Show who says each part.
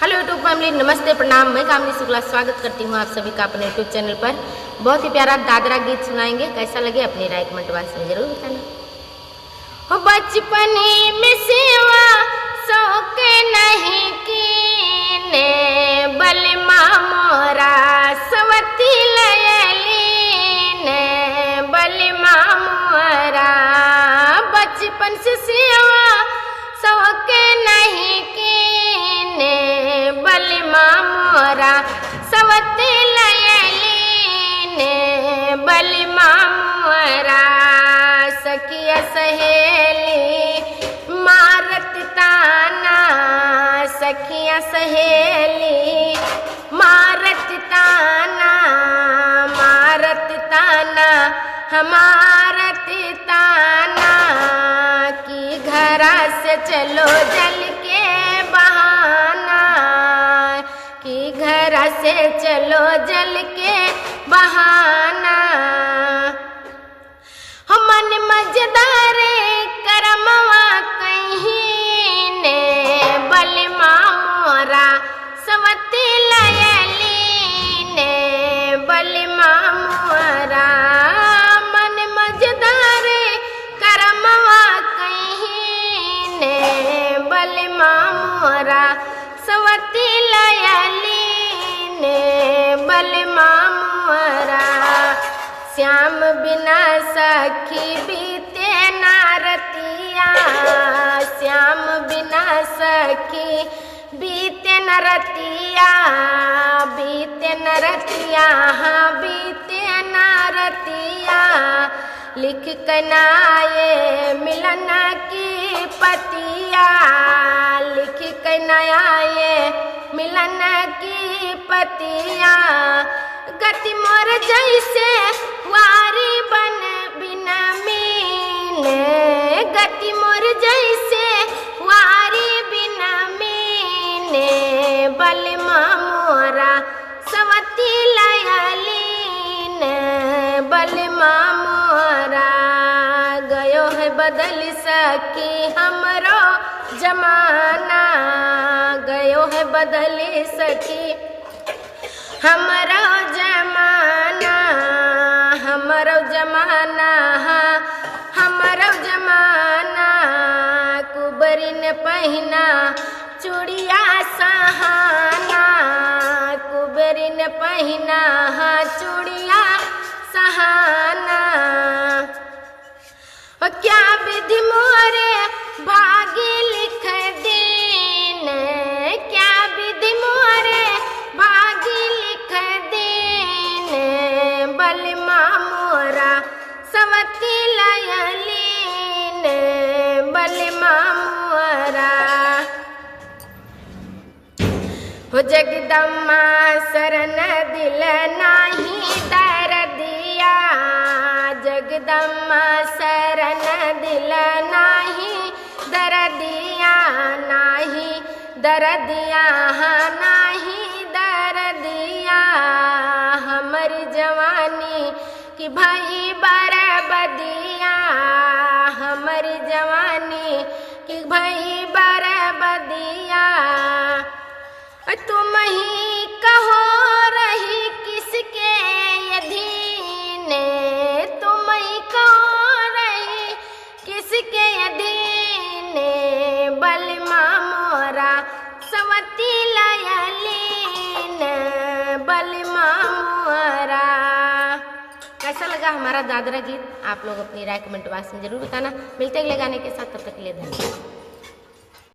Speaker 1: Hello YouTube family, नमस्ते प्रणाम। मैं कामनी शुक्ला स्वागत करती हूँ आप सभी का अपने यूट्यूब चैनल पर। बहुत ही प्यारा दादरा गीत सुनाएंगे, कैसा लगे अपनी राय कमेंट बॉक्स में जरूर बताना। हो बचपन में सेवा शौक नहीं कीने, बलमा मोरा सवती लयलीने, बलमा मोरा बचपन से सेवा शौक नहीं कीने, बलमा मोरा सवती लयलीने, बलमा मोरा सखिया सहेली मारत ताना, सखिया सहेली मारत ताना, मारत ताना हमारत ताना, कि घरा से चलो जल के बहाना, कि घरा से चलो जल के बहाना। मन मजदार करमवा कहीने, बलमा मोरा सवती लयलीने, बलमा मोरा मन मजदार करमवा कहीने, बलमा मोरा सवती लयलीने, बलमा मोरा श्याम बिना सखी बीते ना रतिया, श्याम बिना सखी बीते न रतिया, बीते न रतिया, हाँ बीते न रतिया, लिख कनाए मिलन की पतिया, लिख कनाए मिलन की पतिया, गति मोर जैसे वारी बन बिना मीने, गति मोर जैसे वारी बिना मीने, बलमा मोरा सवती लयलीने, बलमा मोरा गयो है बदल सकी हमरो जमाना, गयो है बदल सकी हमरो जमाना, हमरो जमाना, हमरो जमाना, कुबरी ने पहना चूड़िया सहाना, कुबरी ने पहना चूड़िया सहाना। क्या विधि मोरे भागी लिख दीन, क्या विधि मोरे भागी लिख दीन, बलमा मोरा सवती लयलीने, बलमा मोरा हो जगदम्मा शरण दिल नाही दर दिया, जगदम्मा शरण दिल नाही दर दिया, नाही दर दिया, नाही दर दिया, हमारी जवानी कि भाई बरबदिया, हमारी जवानी कि भाई बरबदिया, तुम ही कहो रही किसके अधीन, तुम ही कहो रही किसके अधीन, बलमा मोरा सवती लयलीने, बलमा मोरा। कैसा लगा हमारा दादरा गीत? आप लोग अपनी राय कमेंट बॉक्स में जरूर बताना। मिलते अगले गाने के साथ, तब तक के लिए धन्यवाद।